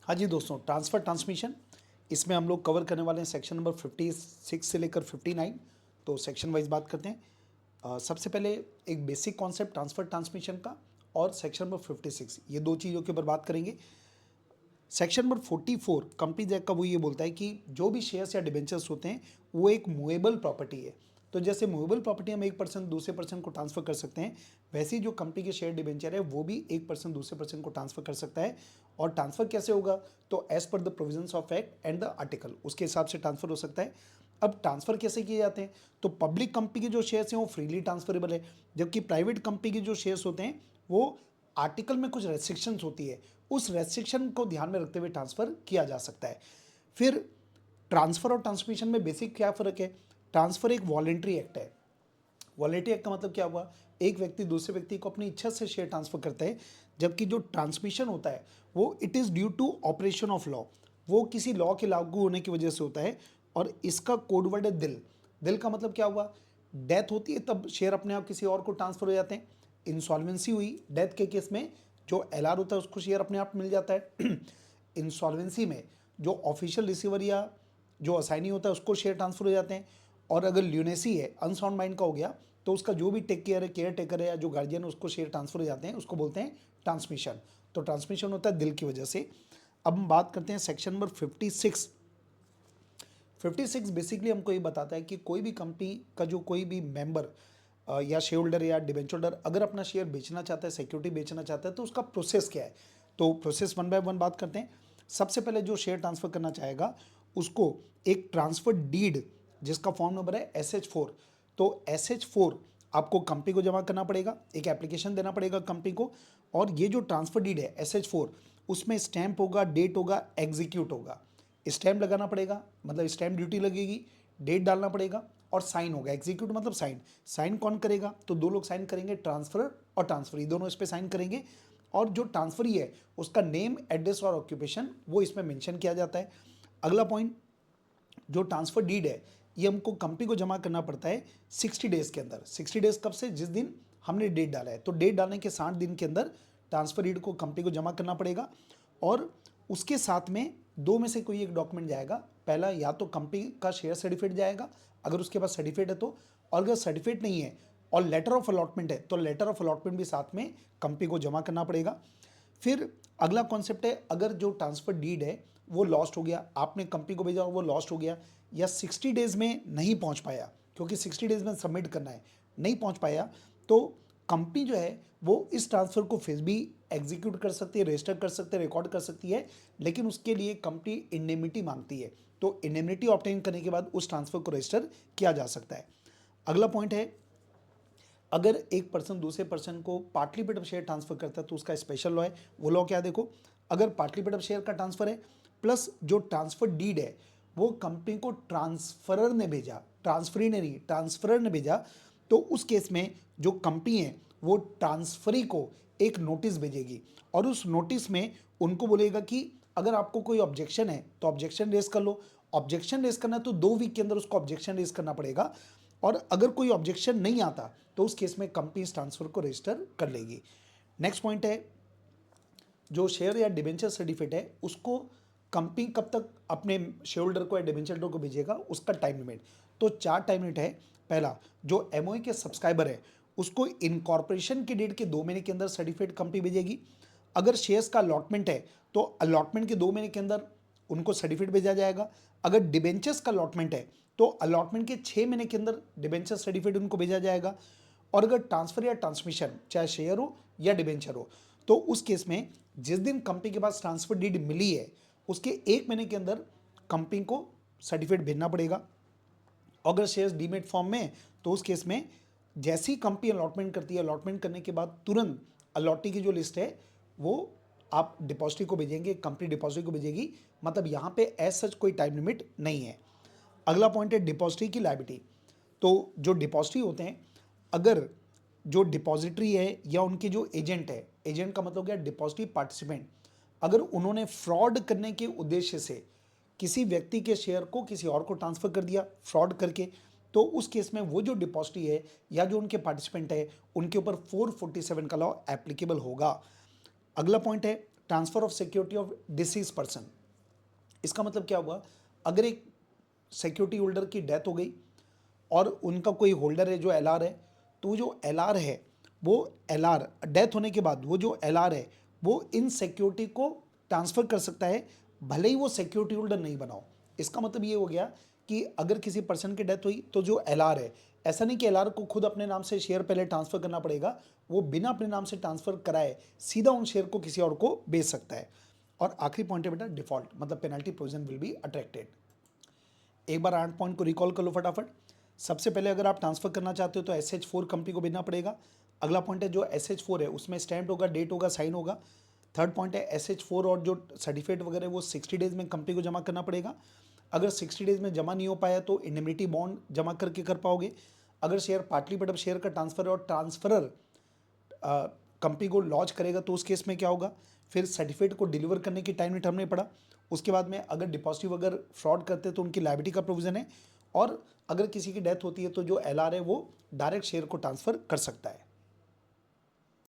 हाँ जी दोस्तों, transfer transmission इसमें हम लोग कवर करने वाले हैं सेक्शन नंबर 56 से लेकर 59। तो सेक्शन वाइज बात करते हैं। सबसे पहले एक बेसिक कॉन्सेप्ट ट्रांसफ़र ट्रांसमिशन का और सेक्शन नंबर 56, ये दो चीज़ों के ऊपर बात करेंगे। सेक्शन नंबर 44 कंपनीज एक्ट का वो ये बोलता है कि जो भी शेयर्स या डिबेंचर्स होते हैं वो एक मूवेबल प्रॉपर्टी है। तो जैसे मूवेबल प्रॉपर्टी हम एक पर्सन दूसरे पर्सन को ट्रांसफर कर सकते हैं, वैसे ही जो कंपनी के शेयर डिबेंचर है वो भी एक पर्सन दूसरे पर्सन को ट्रांसफर कर सकता है। और ट्रांसफर कैसे होगा? तो as per the provisions of act and the article, उसके हिसाब से ट्रांसफर हो सकता है। अब ट्रांसफर कैसे किए जाते हैं? तो पब्लिक कंपनी के जो शेयर्स हैं वो फ्रीली ट्रांसफरेबल है, जबकि प्राइवेट कंपनी के जो शेयर्स होते हैं वो आर्टिकल में कुछ रेस्ट्रिक्शंस होती है, उस रेस्ट्रिक्शन को ध्यान में रखते हुए ट्रांसफ़र किया जा सकता है। फिर ट्रांसफ़र और ट्रांसमिशन में बेसिक क्या फ़र्क है? ट्रांसफ़र एक वॉलेंट्री एक्ट है। वॉलेंट्री एक्ट का मतलब क्या हुआ? एक व्यक्ति दूसरे व्यक्ति को अपनी इच्छा से शेयर ट्रांसफ़र करता है, जबकि जो ट्रांसमिशन होता है वो it is due to operation of law, वो किसी लॉ के लागू होने की वजह से होता है। और इसका कोड वर्ड है दिल। दिल का मतलब क्या हुआ? डेथ होती है तब शेयर अपने आप किसी और को ट्रांसफ़र हो जाते हैं। इंसॉल्वेंसी हुई डेथ के केस में, जो एलआर होता है उसको शेयर अपने आप मिल जाता है। इंसॉल्वेंसी में जो ऑफिशियल रिसीवर या जो असाइनी होता है उसको शेयर ट्रांसफर हो जाते हैं। और अगर ल्यूनेसी है, अनसाउंड माइंड का हो गया, तो उसका जो भी टेक केयर है, केयर टेकर है या जो गार्जियन है उसको शेयर ट्रांसफर हो जाते हैं, उसको बोलते हैं ट्रांसमिशन। तो ट्रांसमिशन होता है दिल की वजह से। अब हम बात करते हैं सेक्शन नंबर 56। 56 बेसिकली हमको ये बताता है कि कोई भी कंपनी का जो कोई भी मेंबर या शेयर होल्डर या डिबेंचर होल्डर अगर अपना शेयर बेचना चाहता है, सिक्योरिटी बेचना चाहता है, तो उसका प्रोसेस क्या है। तो प्रोसेस वन बाय वन बात करते हैं। सबसे पहले जो शेयर ट्रांसफर करना चाहेगा उसको एक ट्रांसफर डीड, जिसका फॉर्म नंबर है SH4। तो SH4 आपको कंपनी को जमा करना पड़ेगा, एक एप्लीकेशन देना पड़ेगा कंपनी को। और ये जो ट्रांसफर डीड है SH4, उसमें स्टैंप होगा, डेट होगा, एग्जीक्यूट होगा। स्टैम्प लगाना पड़ेगा, मतलब स्टैम्प ड्यूटी लगेगी, डेट डालना पड़ेगा और साइन होगा। एग्जीक्यूट मतलब साइन। साइन कौन करेगा? तो दो लोग साइन करेंगे, ट्रांसफरर और ट्रांसफरी, दोनों इस पर साइन करेंगे। और जो ट्रांसफरी है उसका नेम, एड्रेस और ऑक्यूपेशन वो इसमें मेंशन किया जाता है। अगला पॉइंट, जो ट्रांसफर डीड है ये हमको कंपनी को जमा करना पड़ता है 60 डेज़ के अंदर। 60 डेज़ कब से? जिस दिन हमने डेट डाला है। तो डेट डालने के 60 दिन के अंदर ट्रांसफर डीड को कंपनी को जमा करना पड़ेगा। और उसके साथ में दो में से कोई एक डॉक्यूमेंट जाएगा। पहला या तो कंपनी का शेयर सर्टिफिकेट जाएगा, अगर उसके पास सर्टिफिकेट है तो। और अगर सर्टिफिकेट नहीं है और लेटर ऑफ अलॉटमेंट है तो लेटर ऑफ अलॉटमेंट भी साथ में कंपनी को जमा करना पड़ेगा। फिर अगला कॉन्सेप्ट है, अगर जो ट्रांसफर डीड है वो लॉस्ट हो गया, आपने कंपनी को भेजा और वो लॉस्ट हो गया, या 60 डेज़ में नहीं पहुंच पाया, क्योंकि 60 डेज़ में सबमिट करना है, नहीं पहुंच पाया, तो कंपनी जो है वो इस ट्रांसफ़र को फिर भी एग्जीक्यूट कर सकती है, रजिस्टर कर सकती है, रिकॉर्ड कर सकती है, लेकिन उसके लिए कंपनी इंडेमिनिटी मांगती है। तो इंडेमिनिटी ऑब्टेन करने के बाद उस ट्रांसफ़र को रजिस्टर किया जा सकता है। अगला पॉइंट है, अगर एक पर्सन दूसरे पर्सन को पार्टलीपेट ऑफ शेयर ट्रांसफर करता है तो उसका स्पेशल लॉ है। वो लॉ क्या? देखो, अगर पार्टलीपेट ऑफ शेयर का ट्रांसफर है प्लस जो ट्रांसफर डीड है वो कंपनी को ट्रांसफरर ने भेजा, ट्रांसफरी ने नहीं, ट्रांसफरर ने भेजा, तो उस केस में जो कंपनी है वो ट्रांसफरी को एक नोटिस भेजेगी। और उस नोटिस में उनको बोलेगा कि अगर आपको कोई ऑब्जेक्शन है तो ऑब्जेक्शन रेज कर लो। ऑब्जेक्शन रेज करना है तो 2 वीक के अंदर उसको ऑब्जेक्शन रेज करना पड़ेगा। और अगर कोई ऑब्जेक्शन नहीं आता तो उस केस में कंपनी इस ट्रांसफर को रजिस्टर कर लेगी। नेक्स्ट पॉइंट है, जो शेयर या डिबेंचर सर्टिफिकेट है उसको कंपनी कब तक अपने शेयर होल्डर को या डिबेंचर होल्डर को भेजेगा, उसका टाइम लिमिट। तो 4 टाइम लिमिट है। पहला, जो एमओए के सब्सक्राइबर है उसको इनकॉर्पोरेशन की डेट के 2 महीने के अंदर सर्टिफिकेट कंपनी भेजेगी। अगर शेयर्स का अलॉटमेंट है तो अलॉटमेंट के 2 महीने के अंदर उनको सर्टिफिकेट भेजा जाएगा। अगर डिबेंचर्स का अलॉटमेंट है तो अलॉटमेंट के 6 महीने के अंदर डिबेंचर सर्टिफिकेट उनको भेजा जाएगा। और अगर ट्रांसफर या ट्रांसमिशन चाहे शेयर हो या डिबेंचर हो तो उस केस में जिस दिन कंपनी के पास ट्रांसफर डीड मिली है उसके 1 महीने के अंदर कंपनी को सर्टिफिकेट भेजना पड़ेगा। अगर शेयर्स डीमेट फॉर्म में तो उस केस में जैसी ही कंपनी अलॉटमेंट करती है, अलॉटमेंट करने के बाद तुरंत अलॉटी की जो लिस्ट है वो आप डिपॉजिटरी को भेजेंगे, कंपनी डिपॉजिटरी को भेजेगी। मतलब यहाँ पे एज सच कोई टाइम लिमिट नहीं है। अगला पॉइंट है डिपॉजिटरी की लायबिलिटी। तो जो डिपॉजिटरी होते हैं, अगर जो डिपॉजिटरी है या उनके जो एजेंट है, एजेंट का मतलब क्या? डिपॉजिटरी पार्टिसिपेंट, अगर उन्होंने फ्रॉड करने के उद्देश्य से किसी व्यक्ति के शेयर को किसी और को ट्रांसफर कर दिया फ्रॉड करके, तो उस केस में वो जो डिपॉजिटरी है या जो उनके पार्टिसिपेंट है उनके ऊपर 447 का लॉ एप्लीकेबल होगा। अगला पॉइंट है transfer of security of disease person. इसका मतलब क्या हुआ, अगर एक सिक्योरिटी होल्डर की डेथ हो गई और उनका कोई होल्डर है जो एलआर है, तो वो जो एलआर है वो एलआर डेथ होने के बाद वो जो एलआर है वो इन सिक्योरिटी को ट्रांसफ़र कर सकता है, भले ही वो सिक्योरिटी होल्डर नहीं बनाओ। इसका मतलब ये हो गया कि अगर किसी पर्सन की डेथ हुई तो जो एलआर है, ऐसा नहीं कि एलआर को खुद अपने नाम से शेयर पहले ट्रांसफ़र करना पड़ेगा, वो बिना अपने नाम से ट्रांसफ़र कराए सीधा उन शेयर को किसी और को बेच सकता है। और आखिरी पॉइंट है बेटा डिफ़ॉल्ट, मतलब penalty provision will be attracted. एक बार 8 पॉइंट को रिकॉल कर लो फटाफट। सबसे पहले अगर आप ट्रांसफ़र करना चाहते हो तो SH4 कंपनी को भेजना पड़ेगा। अगला पॉइंट है जो SH4 है उसमें स्टैम्प होगा, डेट होगा, साइन होगा। थर्ड पॉइंट है SH4 और जो सर्टिफिकेट वगैरह वो 60 डेज़ में कंपनी को जमा करना पड़ेगा। अगर 60 डेज़ में जमा नहीं हो पाया तो इंडेमनिटी बॉन्ड जमा करके कर पाओगे। अगर शेयर पार्टली बट अब शेयर का ट्रांसफ़र है और ट्रांसफरर कंपनी को लॉन्च करेगा तो उस केस में क्या होगा, फिर सर्टिफिकेट को डिलीवर करने की टाइम टर्म नहीं पड़ा। उसके बाद में अगर डिपॉजिटिव अगर फ्रॉड करते तो उनकी लायबिलिटी का प्रोविज़न है, और अगर किसी की डेथ होती है तो जो एलआर है वो डायरेक्ट शेयर को ट्रांसफ़र कर सकता है।